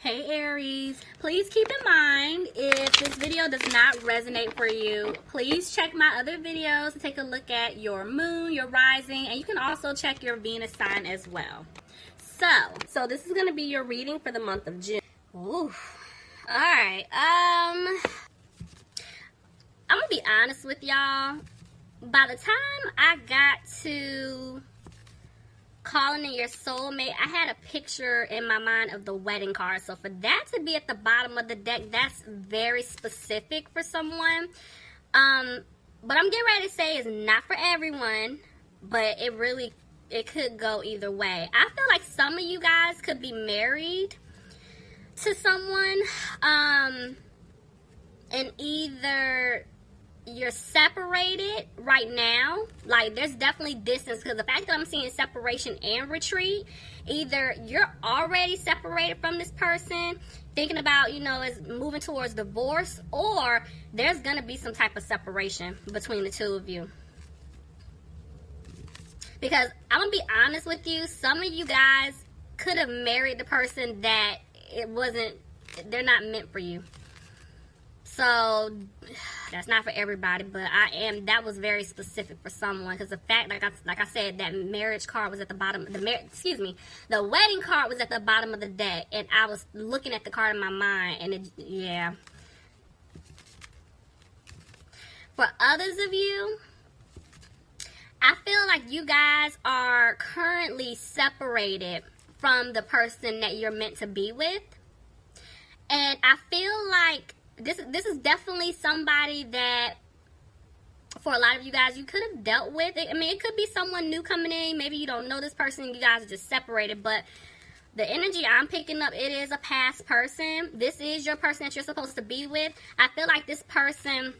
Hey Aries, please keep in mind if this video does not resonate for you, please check my other videos to take a look at your moon, your rising, and you can also check your Venus sign as well. So this is going to be your reading for the month of June. Ooh. Alright, I'm going to be honest with y'all. By the time I got to calling in your soulmate, I had a picture in my mind of the wedding card. So for that to be at the bottom of the deck, that's very specific for someone. But I'm getting ready to say it's not for everyone, but it could go either way. I feel like some of you guys could be married to someone, and either you're separated right now, like there's definitely distance, because the fact that I'm seeing separation and retreat, either you're already separated from this person, thinking about, is moving towards divorce, or there's gonna be some type of separation between the two of you. Because I'm gonna be honest with you, some of you guys could have married the person that they're not meant for you. So that's not for everybody, but that was very specific for someone, because the fact, like I said, that marriage card was at the bottom, the wedding card was at the bottom of the deck, and I was looking at the card in my mind, and yeah. For others of you, I feel like you guys are currently separated from the person that you're meant to be with, and I feel like this is definitely somebody that, for a lot of you guys, you could have dealt with. I mean, it could be someone new coming in. Maybe you don't know this person. You guys are just separated. But the energy I'm picking up, it is a past person. This is your person that you're supposed to be with. I feel like this person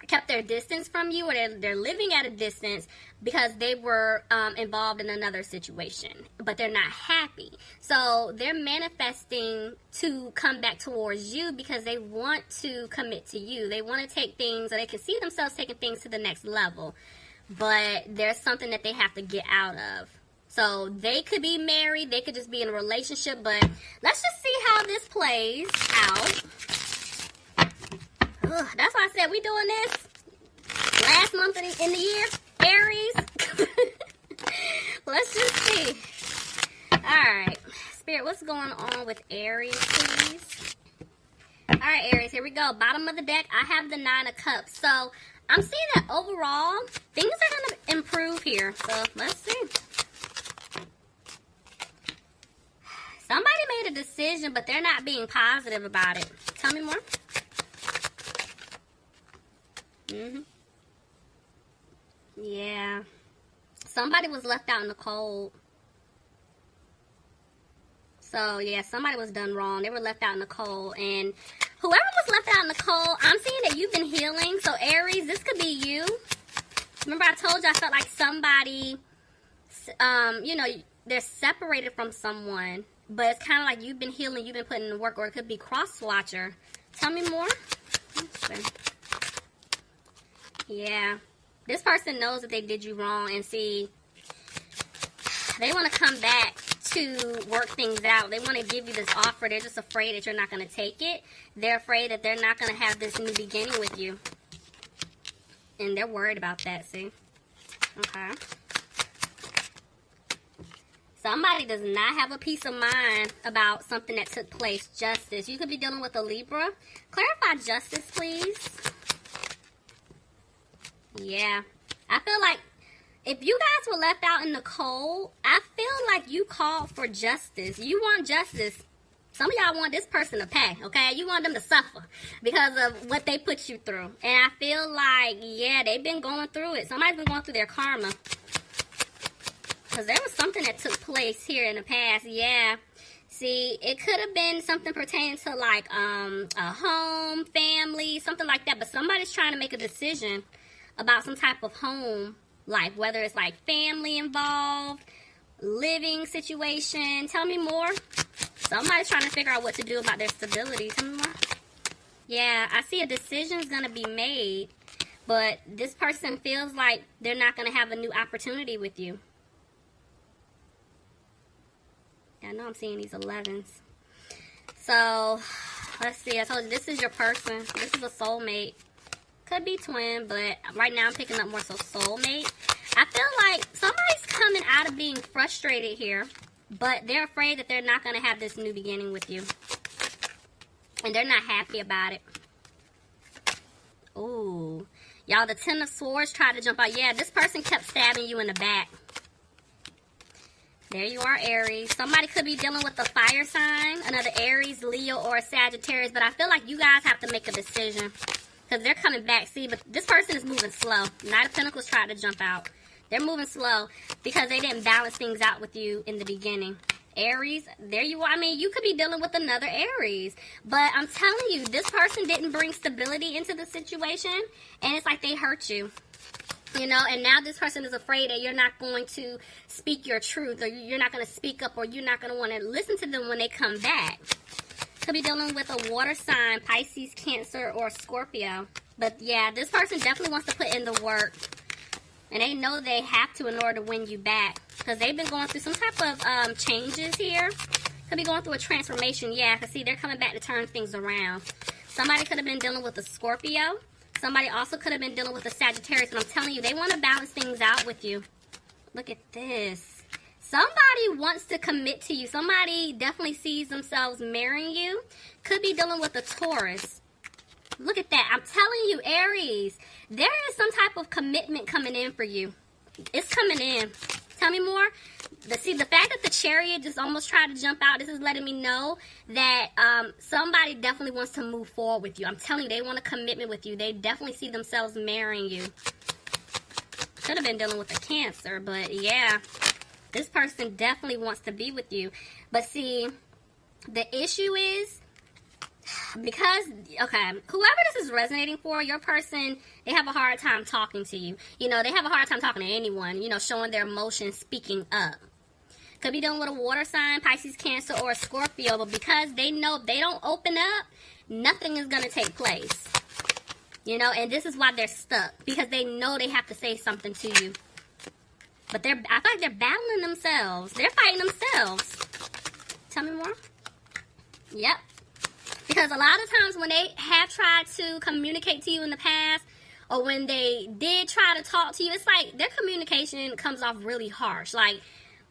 kept their distance from you, or they're living at a distance because they were involved in another situation, but they're not happy. So they're manifesting to come back towards you because they want to commit to you. They want to take things, or they can see themselves taking things to the next level, but there's something that they have to get out of. So they could be married, they could just be in a relationship, but let's just see how this plays out. Ugh, that's why I said we doing this last month in the year, Aries. Let's just see. Alright, Spirit, what's going on with Aries, please? Alright, Aries, here we go. Bottom of the deck, I have the 9 of Cups. So, I'm seeing that overall, things are going to improve here. So, let's see. Somebody made a decision, but they're not being positive about it. Tell me more. Yeah. Somebody was left out in the cold. So, yeah, somebody was done wrong. They were left out in the cold. And whoever was left out in the cold, I'm seeing that you've been healing. So, Aries, this could be you. Remember I told you I felt like somebody, they're separated from someone. But it's kind of like you've been healing, you've been putting in the work. Or it could be cross-watcher. Tell me more. Yeah, this person knows that they did you wrong, and see, they want to come back to work things out. They want to give you this offer. They're just afraid that you're not going to take it. They're afraid that they're not going to have this new beginning with you, and they're worried about that, see? Okay. Somebody does not have a peace of mind about something that took place. Justice. You could be dealing with a Libra. Clarify justice, please. Yeah, I feel like if you guys were left out in the cold, I feel like you called for justice. You want justice. Some of y'all want this person to pay, okay? You want them to suffer because of what they put you through. And I feel like, yeah, they've been going through it. Somebody's been going through their karma. Because there was something that took place here in the past, yeah. See, it could have been something pertaining to like a home, family, something like that. But somebody's trying to make a decision about some type of home life, whether it's like family involved, living situation. Tell me more. Somebody's trying to figure out what to do about their stability. Tell me more. Yeah, I see a decision's going to be made, but this person feels like they're not going to have a new opportunity with you. I know I'm seeing these 11s. So, let's see. I told you, this is your person. This is a soulmate. Could be twin, but right now I'm picking up more so soulmate. I feel like somebody's coming out of being frustrated here, but they're afraid that they're not going to have this new beginning with you. And they're not happy about it. Ooh. Y'all, the Ten of Swords tried to jump out. Yeah, this person kept stabbing you in the back. There you are, Aries. Somebody could be dealing with a fire sign, another Aries, Leo, or a Sagittarius, but I feel like you guys have to make a decision because they're coming back. See, but this person is moving slow. Knight of Pentacles tried to jump out. They're moving slow because they didn't balance things out with you in the beginning. Aries, there you are. I mean, you could be dealing with another Aries, but I'm telling you, this person didn't bring stability into the situation, and it's like they hurt you. You know, and now this person is afraid that you're not going to speak your truth, or you're not going to speak up, or you're not going to want to listen to them when they come back. Could be dealing with a water sign, Pisces, Cancer, or Scorpio. But yeah, this person definitely wants to put in the work. And they know they have to in order to win you back. Because they've been going through some type of changes here. Could be going through a transformation. Yeah, because see, they're coming back to turn things around. Somebody could have been dealing with a Scorpio. Somebody also could have been dealing with a Sagittarius. And I'm telling you, they want to balance things out with you. Look at this. Somebody wants to commit to you. Somebody definitely sees themselves marrying you. Could be dealing with a Taurus. Look at that. I'm telling you, Aries, there is some type of commitment coming in for you. It's coming in. Tell me more. See, the fact that the Chariot just almost tried to jump out, this is letting me know that somebody definitely wants to move forward with you. I'm telling you, they want a commitment with you. They definitely see themselves marrying you. Could have been dealing with a Cancer, but yeah, this person definitely wants to be with you. But see, the issue is, because, okay, whoever this is resonating for, your person, they have a hard time talking to you. You know, they have a hard time talking to anyone, you know, showing their emotions, speaking up. Could be dealing with a water sign, Pisces, Cancer, or a Scorpio, but because they know if they don't open up, nothing is going to take place. You know, and this is why they're stuck, because they know they have to say something to you. But I feel like they're battling themselves. They're fighting themselves. Tell me more. Yep. Because a lot of times when they have tried to communicate to you in the past, or when they did try to talk to you, it's like their communication comes off really harsh. Like,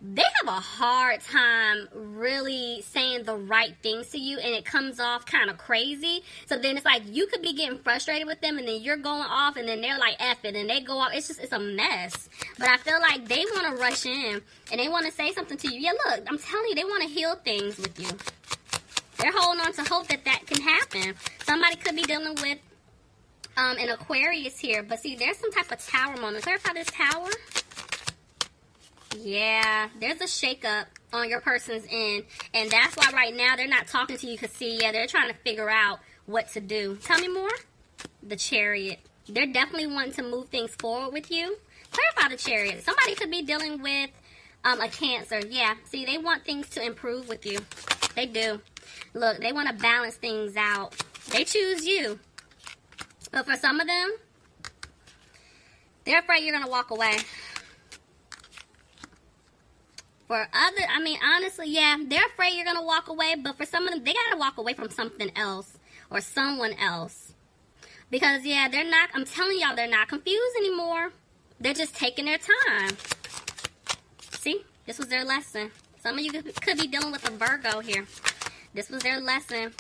they have a hard time really saying the right things to you, and it comes off kind of crazy. So then it's like you could be getting frustrated with them, and then you're going off, and then they're like, F it, and they go off. It's a mess. But I feel like they want to rush in, and they want to say something to you. Yeah, look, I'm telling you, they want to heal things with you. They're holding on to hope that that can happen. Somebody could be dealing with an Aquarius here. But see, there's some type of tower moment. Clarify this tower. Yeah, there's a shakeup on your person's end. And that's why right now they're not talking to you. Because see, yeah, they're trying to figure out what to do. Tell me more. The Chariot. They're definitely wanting to move things forward with you. Clarify the Chariot. Somebody could be dealing with a Cancer. Yeah, see, they want things to improve with you. They do. Look, they want to balance things out. They choose you. But for some of them, they're afraid you're going to walk away. For other, I mean, honestly, yeah, they're afraid you're going to walk away. But for some of them, they got to walk away from something else or someone else. Because, yeah, they're not, I'm telling y'all, they're not confused anymore. They're just taking their time. See, this was their lesson. Some of you could be dealing with a Virgo here. This was their lesson.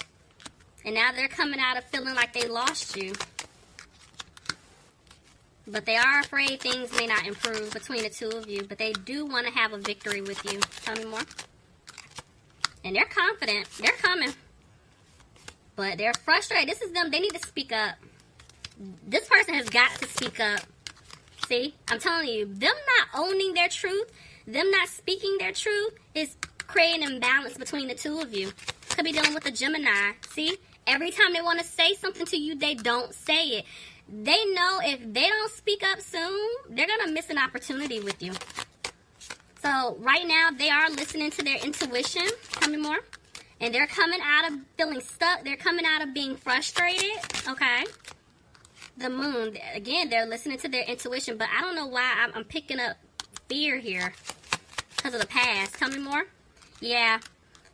And now they're coming out of feeling like they lost you. But they are afraid things may not improve between the two of you. But they do want to have a victory with you. Tell me more. And they're confident. They're coming. But they're frustrated. This is them. They need to speak up. This person has got to speak up. See? I'm telling you. Them not owning their truth, them not speaking their truth, is creating an imbalance between the two of you. Could be dealing with a Gemini. See? Every time they want to say something to you, they don't say it. They know if they don't speak up soon, they're going to miss an opportunity with you. So, right now, they are listening to their intuition. Tell me more. And they're coming out of feeling stuck. They're coming out of being frustrated. Okay? The Moon. Again, they're listening to their intuition. But I don't know why I'm picking up fear here. Because of the past. Tell me more. Yeah.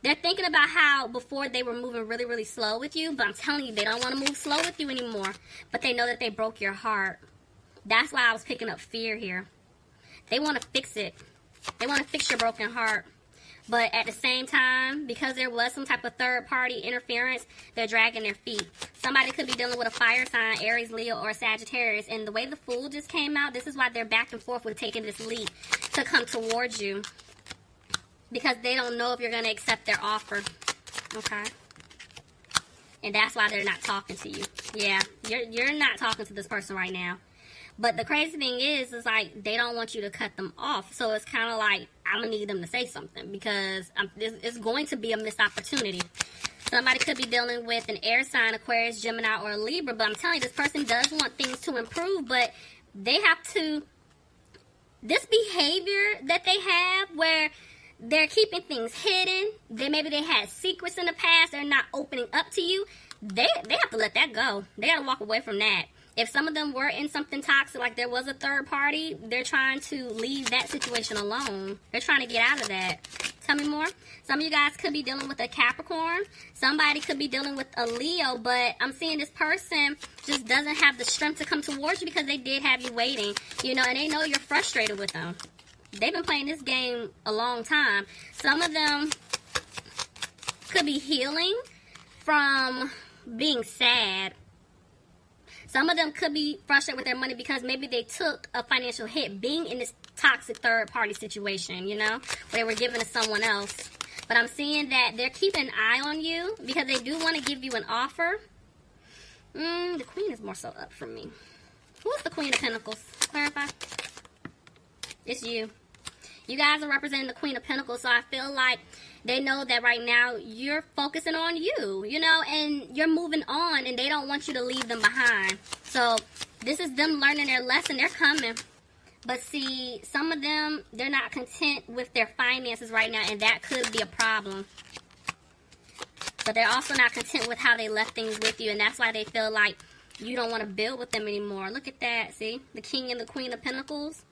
They're thinking about how before they were moving really, really slow with you, but I'm telling you, they don't want to move slow with you anymore. But they know that they broke your heart. That's why I was picking up fear here. They want to fix it. They want to fix your broken heart. But at the same time, because there was some type of third-party interference, they're dragging their feet. Somebody could be dealing with a fire sign, Aries, Leo, or Sagittarius. And the way the Fool just came out, this is why they're back and forth with taking this leap to come towards you. Because they don't know if you're going to accept their offer. Okay? And that's why they're not talking to you. Yeah, you're not talking to this person right now. But the crazy thing is like, they don't want you to cut them off. So it's kind of like, I'm going to need them to say something. Because it's going to be a missed opportunity. Somebody could be dealing with an air sign, Aquarius, Gemini, or Libra. But I'm telling you, this person does want things to improve. But they have to... This behavior that they have where they're keeping things hidden. Maybe they had secrets in the past. They're not opening up to you. They have to let that go. They got to walk away from that. If some of them were in something toxic, like there was a third party, they're trying to leave that situation alone. They're trying to get out of that. Tell me more. Some of you guys could be dealing with a Capricorn. Somebody could be dealing with a Leo, but I'm seeing this person just doesn't have the strength to come towards you because they did have you waiting, you know, and they know you're frustrated with them. They've been playing this game a long time. Some of them could be healing from being sad. Some of them could be frustrated with their money because maybe they took a financial hit being in this toxic third-party situation, you know, where they were giving to someone else. But I'm seeing that they're keeping an eye on you because they do want to give you an offer. The Queen is more so up for me. Who's the Queen of Pentacles? Clarify. It's you. You guys are representing the Queen of Pentacles, so I feel like they know that right now you're focusing on you, you know, and you're moving on, and they don't want you to leave them behind. So this is them learning their lesson. They're coming. But see, some of them, they're not content with their finances right now, and that could be a problem. But they're also not content with how they left things with you, and that's why they feel like you don't want to build with them anymore. Look at that, see? The King and the Queen of Pentacles.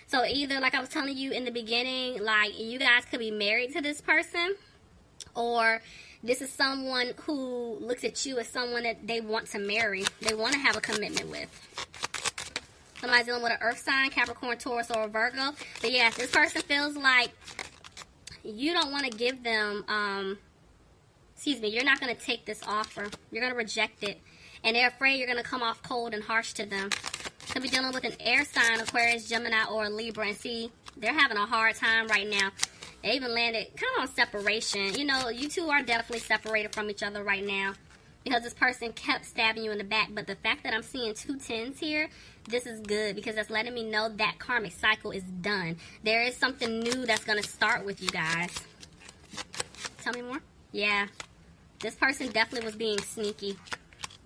So either, like I was telling you in the beginning, like you guys could be married to this person, or this is someone who looks at you as someone that they want to marry. They want to have a commitment with. Somebody's dealing with an earth sign, Capricorn, Taurus, or a Virgo. But yes, this person feels like you don't want to give them, you're not going to take this offer. You're going to reject it. And they're afraid you're going to come off cold and harsh to them. Could be dealing with an air sign, Aquarius, Gemini, or Libra. And see, they're having a hard time right now. They even landed kind of on separation. You know, you two are definitely separated from each other right now. Because this person kept stabbing you in the back. But the fact that I'm seeing 2 10s here, this is good. Because that's letting me know that karmic cycle is done. There is something new that's going to start with you guys. Tell me more. Yeah. This person definitely was being sneaky.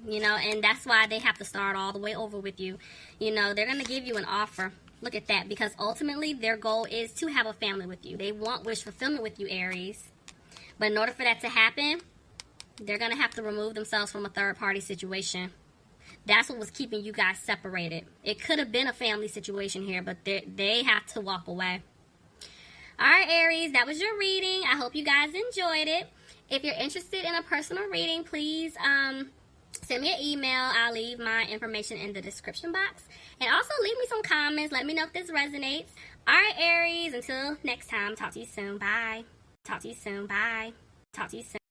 You know, and that's why they have to start all the way over with you. You know, they're going to give you an offer. Look at that. Because ultimately, their goal is to have a family with you. They want wish fulfillment with you, Aries. But in order for that to happen, they're going to have to remove themselves from a third-party situation. That's what was keeping you guys separated. It could have been a family situation here, but they have to walk away. All right, Aries, that was your reading. I hope you guys enjoyed it. If you're interested in a personal reading, please send me an email. I'll leave my information in the description box. And also leave me some comments. Let me know if this resonates. All right, Aries, until next time, talk to you soon. Bye. Talk to you soon. Bye. Talk to you soon.